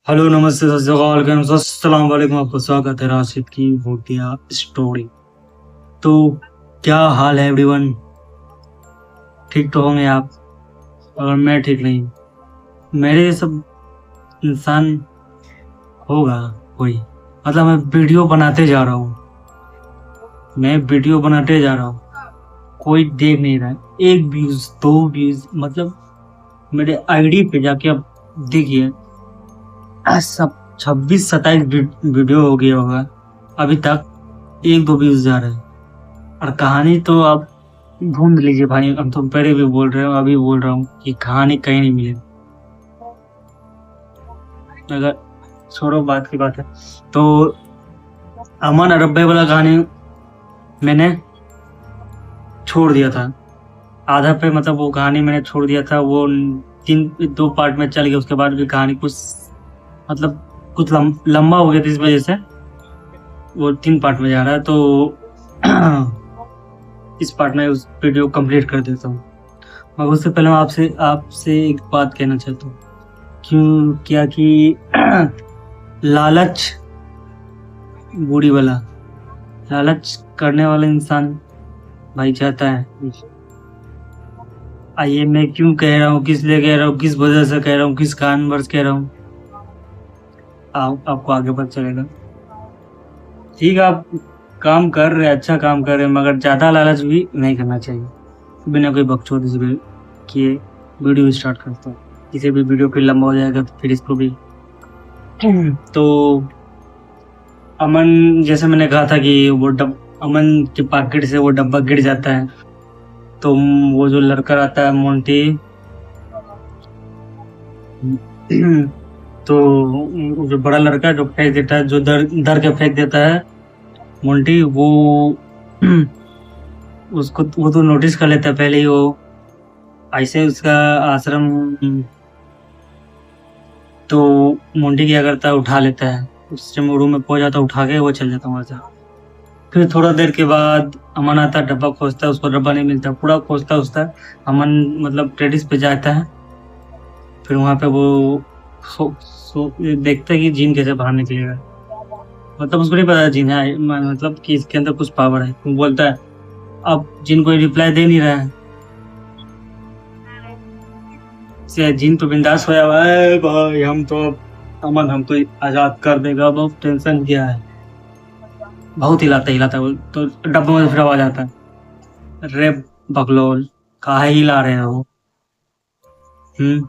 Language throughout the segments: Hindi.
हेलो, नमस्ते, सत श्री अकाल, कैम सो? अस्सलाम वालेकुम। आपका स्वागत है राशिद की भूतिया स्टोरी। तो क्या हाल है एवरीवन? ठीक तो होंगे आप? और मैं ठीक नहीं। मेरे सब इंसान होगा कोई, मतलब मैं वीडियो बनाते जा रहा हूँ। कोई देख नहीं रहा है। एक व्यूज, दो व्यूज, मतलब मेरे आईडी पे जाके आप देखिए, सब 26-27 वीडियो हो गया होगा अभी तक। एक दो व्यूज जा रहे हैं। और कहानी तो आप ढूंढ लीजिए भाई। हम तो पहले भी बोल रहे हो, अभी बोल रहा हूँ कि कहानी कहीं नहीं मिलेगी। अगर छोड़ो, बात की बात है। तो अमन और रब्बे वाला कहानी मैंने छोड़ दिया था आधा पे, मतलब वो कहानी मैंने छोड़ दिया था। वो दो पार्ट में चल गया। उसके बाद भी कहानी कुछ, मतलब कुछ लंबा हो गया था, इस वजह से वो 3 पार्ट में जा रहा है। तो इस पार्ट में उस वीडियो कंप्लीट कर देता हूँ। मगर उससे पहले मैं आपसे आपसे एक बात कहना चाहता हूँ। क्यों क्या कि लालच बुरी वाला, लालच करने वाला इंसान भाई चाहता है। आइए, मैं क्यों कह रहा हूँ, किस लिए कह रहा हूँ, किस वजह से कह रहा हूँ, किस कारणवश कह रहा हूँ, आपको आगे पता चलेगा। ठीक है, आप काम कर रहे हैं, अच्छा काम कर रहे हैं, मगर ज़्यादा लालच भी नहीं करना चाहिए। बिना कोई बकचोदी से किए वीडियो स्टार्ट करता हूँ। किसी भी वीडियो फिर लंबा हो जाएगा तो फिर इसको भी तो अमन, जैसे मैंने कहा था कि अमन के पॉकेट से वो डब्बा गिर जाता है। तो वो जो लड़का आता है मोंटी, तो वो जो बड़ा लड़का जो फेंक देता है, जो दर दर के फेंक देता है मोंटी, वो उसको वो तो नोटिस कर लेता है पहले ही। वो ऐसे उसका आश्रम, तो मोंटी क्या करता है, उठा लेता है। उस जब रूम में पहुंच जाता है, उठा के वो चल जाता है वहां से। फिर थोड़ा देर के बाद अमन आता है, डब्बा खोजता है, उसको डब्बा नहीं मिलता। पूरा खोजता अमन, मतलब टेरिस पे जाता है। फिर वहां पे वो देखता है कि जिन कैसे बाहर निकलेगा। मतलब उसको नहीं पता जिन है, मतलब कि इसके अंदर कुछ पावर है। वो बोलता है, अब जिन कोई रिप्लाई दे नहीं रहा है, से जिन तो बिंदास होया हुआ है भाई। हम तो अमन हम तो आजाद कर देगा, बहुत टेंशन किया है। बहुत हिलाता है वो तो। डब्बे में से फिर आवाज आता है, रे बकलोल, काहे हिला रहे हो? हम्म,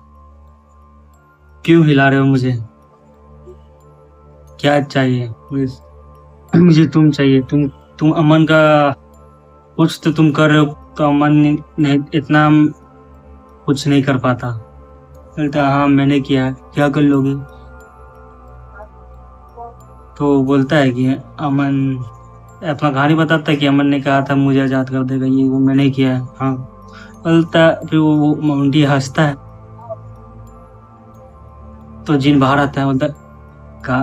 क्यों हिला रहे हो मुझे? क्या चाहिए मुझे तुम चाहिए। तुम अमन का कुछ तो तुम कर रहे हो, तो अमन नहीं इतना कुछ नहीं कर पाता। बोलता हाँ मैंने किया है, क्या कर लोगे? तो बोलता है कि अमन अपना कहानी बताता है कि अमन ने कहा था मुझे आजाद कर देगा, ये वो मैंने किया है। हाँ बोलता, फिर वो मुंडी हंसता है। तो जिन बाहर आता है, बोलता का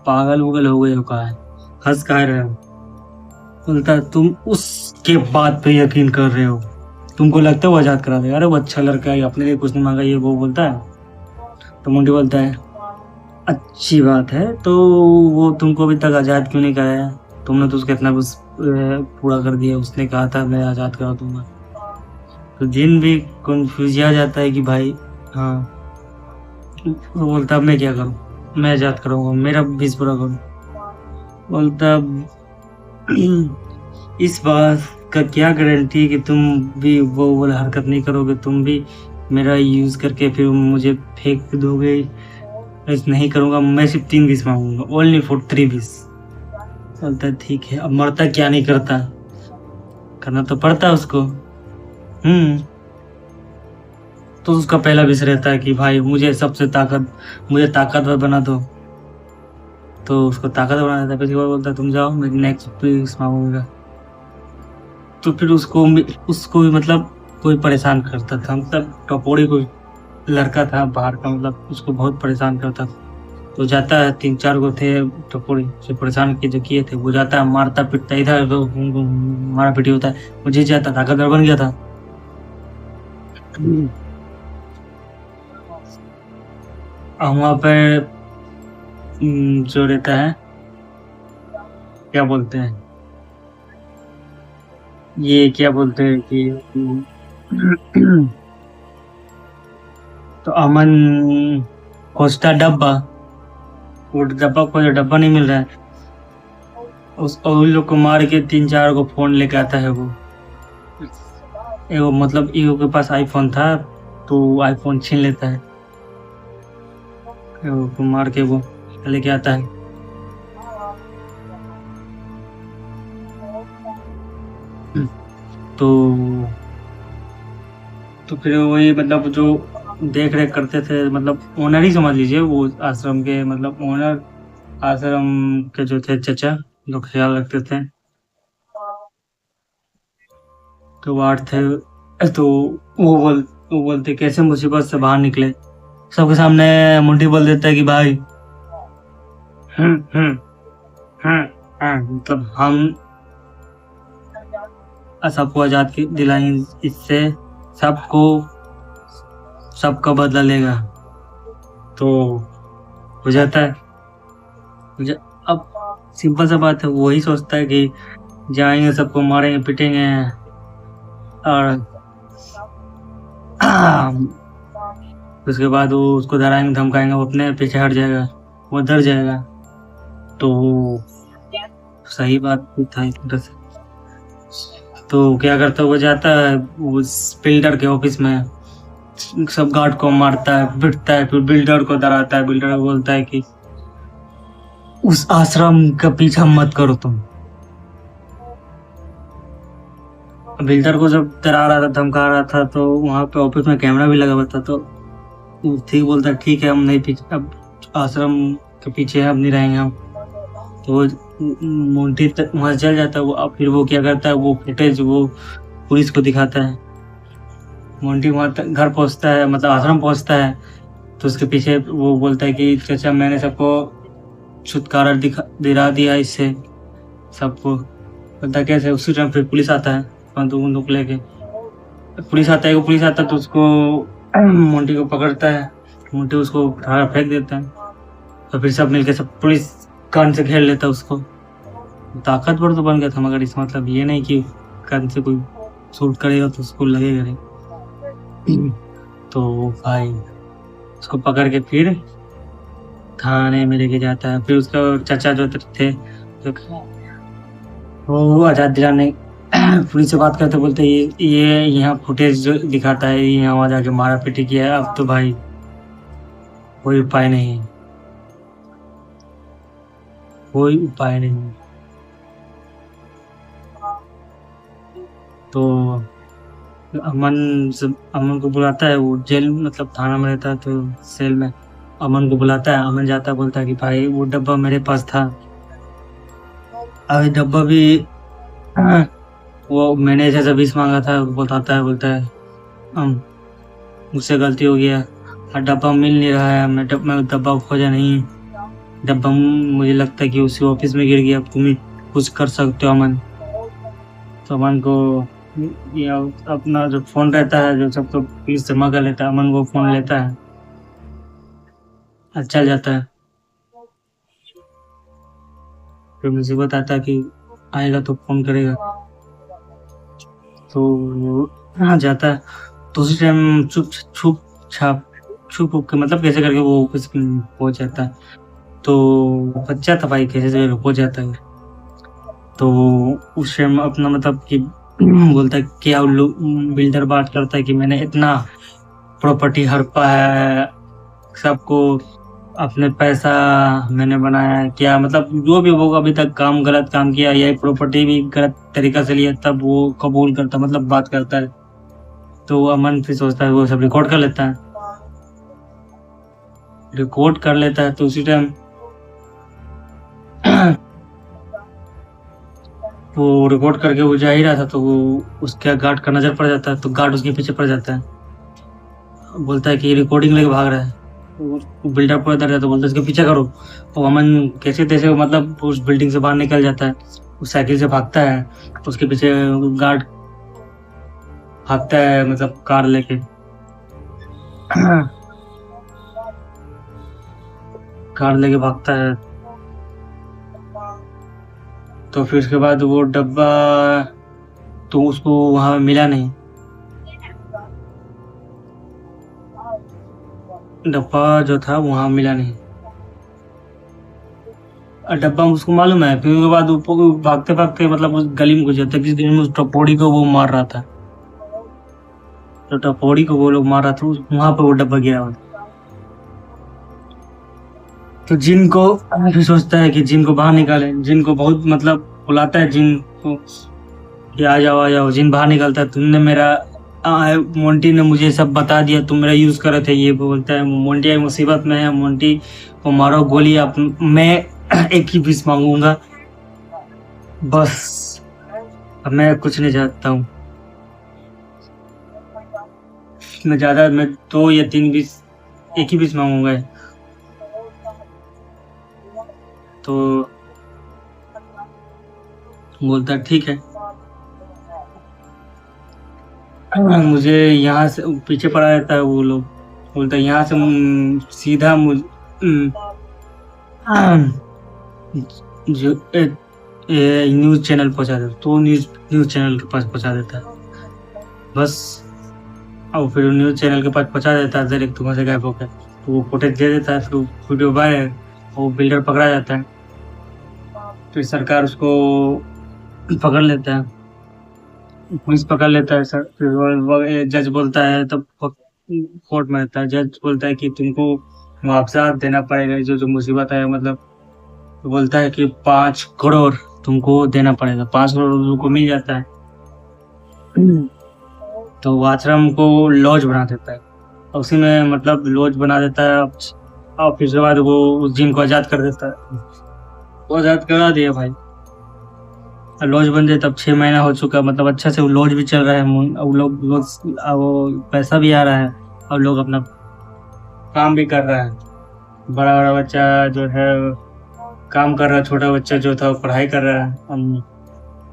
पागल उगल हो गए हो, कहा है हंस कहा रहे हो? बोलता तुम उसके बात पे यकीन कर रहे हो? तुमको लगता है वो आजाद करा देगा? अरे वो अच्छा लड़का है, अपने लिए कुछ नहीं मांगा, ये वो बोलता है। तो मुंडी बोलता है, अच्छी बात है, तो वो तुमको अभी तक आजाद क्यों नहीं कराया? तुमने तो उसका इतना कुछ पूरा कर दिया। उसने कहा था मैं आजाद करा दूंगा। तो जिन भी कंफ्यूज आ जाता है कि भाई, हाँ। वो बोलता अब मैं क्या करूं, मैं आजाद करूंगा, मेरा बीस पूरा करूं। बोलता इस बात का क्या गारंटी कि तुम भी वो वाला हरकत नहीं करोगे? तुम भी मेरा यूज करके फिर मुझे फेंक दोगे? ऐसे नहीं करूंगा, मैं सिर्फ 3 बीस मांगूंगा, ओनली फॉर 3 बीस। बोलता है ठीक है। अब मरता क्या नहीं करता, करना तो पड़ता है उसको। तो उसका पहला विषय रहता है कि भाई मुझे ताकतवर बना दो। तो उसको ताकतवर बना देता है। फिर बोलता है तुम जाओ, मैं नेक्स्ट पीस मांगूंगा। तो फिर उसको भी, मतलब कोई परेशान करता था, मतलब टपोरी कोई लड़का था बाहर का, मतलब उसको बहुत परेशान करता था। तो जाता है, 3-4 गो थे टपोरी से परेशान किए, जो किए थे। वो जाता है, मारता पीटता, इधर तो मारा पीटी होता है। वो जीत जाता, ताकतवर बन गया था। वहाँ पे जो रहता है, क्या बोलते हैं, ये क्या बोलते हैं कि तो अमन खोजता डब्बा, वो डब्बा खोजा, डब्बा नहीं मिल रहा है। उन लोग को मार के 3-4 को फोन लेके आता है वो। एगो मतलब ईगो के पास आईफोन था, तो आईफोन छीन लेता है, एगो को मार के वो लेके आता है। तो फिर वही मतलब जो देख रेख करते थे, मतलब ओनर ही समझ लीजिए, वो आश्रम के मतलब ओनर, आश्रम के जो थे चचा, जो ख्याल रखते थे, तो वार्ड थे। तो वो बोलते कैसे मुसीबत से बाहर निकले। सबके सामने मुंडी बोल देता है कि भाई हम्म हम्म मतलब हम सबको आजाद दिलाएंगे, इससे सबको सबका बदला लेगा। तो हो जाता है अब सिंपल सा बात है, वही सोचता है कि जाएंगे, सबको मारेंगे पीटेंगे, और उसके बाद वो उसको डराएंगे धमकाएंगे, वो अपने पीछे हट जाएगा, वो डर जाएगा। तो सही बात भी था एक तरह से। तो क्या करता है, वो जाता है उस बिल्डर के ऑफिस में, सब गार्ड को मारता है, पिटता है, फिर बिल्डर को डराता है। बिल्डर को बोलता है कि उस आश्रम का पीछा मत करो तुम। बिल्डर को जब डरा रहा था, धमका रहा था, तो वहां पे ऑफिस में कैमरा भी लगा हुआ था। तो ठीक बोलता, ठीक है हम नहीं पीछे, अब आश्रम के पीछे अब नहीं रहेंगे हम। तो मोंटी वहां चल जाता है वो। अब फिर वो क्या करता है, वो फुटेज वो पुलिस को दिखाता है। मोंटी वहां तक घर पहुंचता है, मतलब आश्रम पहुंचता है, तो उसके पीछे वो बोलता है कि चाचा मैंने सबको छुटकारा दिला दिया इससे सबको। बोलता कैसे? उसी टाइम फिर पुलिस आता है, बंदूक लेके पुलिस आता है तो उसको मोंटी को पकड़ता है। मोंटी उसको उठा फेंक देता है, तो फिर सब मिलके सब पुलिस कान से घेर लेता है उसको। ताकतवर तो बन गया था, मगर इसका मतलब ये नहीं कि कान से कोई शूट करेगा तो उसको लगेगा नहीं। तो भाई उसको पकड़ के फिर थाने में लेके जाता है। फिर उसका चाचा जो थे, जो वो आजाद दिलाने पुलिस से बात करते, बोलते ये यहाँ फुटेज जो दिखाता है, यहाँ वहाँ जाके मारा पीटी किया है, अब तो भाई कोई उपाय नहीं है, कोई उपाय नहीं है। तो अमन को बुलाता है, वो जेल मतलब थाना में रहता है, तो सेल में अमन को बुलाता है। अमन जाता है, बोलता है कि भाई वो डब्बा मेरे पास था, अभी डब्बा भी वो मैंने ऐसे 20 मांगा था। बोलता है मुझसे गलती हो गया, डब्बा मिल नहीं रहा है, मैं डब्बा खोजा नहीं, डब्बा मुझे लगता है कि उसी ऑफिस में गिर गया, तुम ही कुछ कर सकते हो अमन। तो अमन को ये अपना जो फोन रहता है, जो सबको पुलिस जमा कर लेता है, अमन को फोन लेता है, चल जाता है। फिर मुसीबत आता है कि आएगा तो फोन करेगा, तो वो जाता है। तो उसी टाइम छुप के मतलब कैसे करके वो ऑफिस पहुंच जाता है। तो बच्चा था भाई, कैसे जगह पहुंच जाता है। तो उस टाइम अपना मतलब कि बोलता है क्या बिल्डर बात करता है कि मैंने इतना प्रॉपर्टी हड़पा है, सबको अपने पैसा मैंने बनाया है, क्या मतलब जो भी वो अभी तक काम गलत काम किया, या प्रॉपर्टी भी गलत तरीका से लिया, तब वो कबूल करता, मतलब बात करता है। तो अमन फिर सोचता है, वो सब रिकॉर्ड कर लेता है, तो उसी टाइम वो रिकॉर्ड करके वो जा ही रहा था, तो वो उसके गार्ड का नजर पड़ जाता है, तो गार्ड उसके पीछे पड़ जाता है, बोलता है कि रिकॉर्डिंग लेके भाग रहा है। वो बिल्डर पर डर जाता है, बोलता है इसके पीछे करो। तो अमन कैसे तैसे मतलब उस बिल्डिंग से बाहर निकल जाता है, उस साइकिल से भागता है, तो उसके पीछे गार्ड भागता है, मतलब कार लेके। कार लेके भागता है। तो फिर उसके बाद वो डब्बा तो उसको वहां मिला नहीं, डब्बा जो था वहां मिला नहीं। और डब्बा उसको मालूम है। फिर उसके बाद वो भागते भागते मतलब उस गली में घुस जाता है। किसी दिन में उस टपोड़ी को वो मार रहा था, तो टपोड़ी को वो लोग मार रहा था, वहां पर वो डब्बा गिरा हुआ था। तो जिन को फिर सोचता है कि जिन को बाहर निकाले। जिन को बहुत मतलब बुलाता है जिन को कि आ जाओ आ जाओ। जिन बाहर निकलता है, तुमने मेरा मोंटी ने मुझे सब बता दिया, तुम मेरा यूज कर रहे थे। ये बोलता है मोंटी मुसीबत में है, मोंटी को मारो गोली। आप मैं एक ही विश मांगूंगा बस, अब मैं कुछ नहीं चाहता हूँ। मैं 2 या 3 विश, एक ही विश मांगूंगा। तो बोलता है ठीक है। मुझे यहाँ से पीछे पड़ा रहता है वो लोग। बोलता है यहाँ से सीधा जो न्यूज चैनल पहुंचा देता, तो न्यूज चैनल के पास पहुंचा देता है बस। और फिर न्यूज चैनल के पास पहुंचा देता है डायरेक्ट तुम से गायब होकर। तो वो फुटेज दे देता है। फिर वीडियो वायरल, वो बिल्डर पकड़ा जाता है। फिर सरकार उसको पकड़ लेता है, पुलिस पकड़ लेता है सर। फिर जज बोलता है, तब कोर्ट में रहता है। जज बोलता है कि तुमको मुआवजा देना पड़ेगा, जो जो मुसीबत है। मतलब तो बोलता है कि 5 करोड़ तुमको देना पड़ेगा। 5 करोड़ उनको मिल जाता है। तो वो आश्रम को लॉज बना देता है, और उसी में मतलब लॉज बना देता है। और फिर उसके बाद वो उस जिन को आज़ाद कर देता है। वो आज़ाद करा दिया भाई। लॉज बन जाए तब 6 महीना हो चुका, मतलब अच्छा से वो लॉज भी चल रहा है। वो लोग वो पैसा भी आ रहा है, और लोग अपना काम भी कर रहा है। बड़ा बड़ा बच्चा जो है काम कर रहा है, छोटा बच्चा जो था वो पढ़ाई कर रहा है।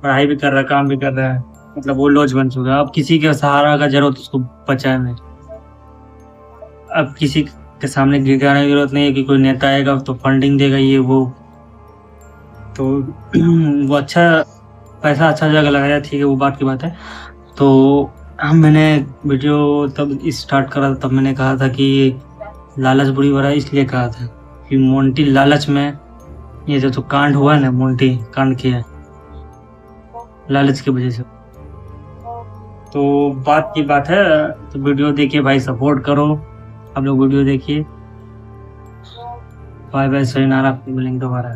पढ़ाई भी कर रहा है, काम भी कर रहा है। मतलब वो लॉज बन चुका है। अब किसी के सहारा का जरूरत उसको बचा है नहीं। अब किसी के सामने गिराने की जरूरत नहीं है कि कोई नेता आएगा तो फंडिंग देगा ये वो। तो वो अच्छा पैसा अच्छा जगह लगाया, ठीक है, वो बात की बात है। तो मैंने वीडियो तब स्टार्ट करा तब मैंने कहा था कि लालच बुरी बड़ा, इसलिए कहा था कि मोंटी लालच में ये जो कांड हुआ ना, मोंटी कांड किया लालच की वजह से। तो बात की बात है। तो वीडियो देखिए भाई, सपोर्ट करो। आप लोग वीडियो देखिए। बाय बाय, सही नारा, मिलेंगे दोबारा।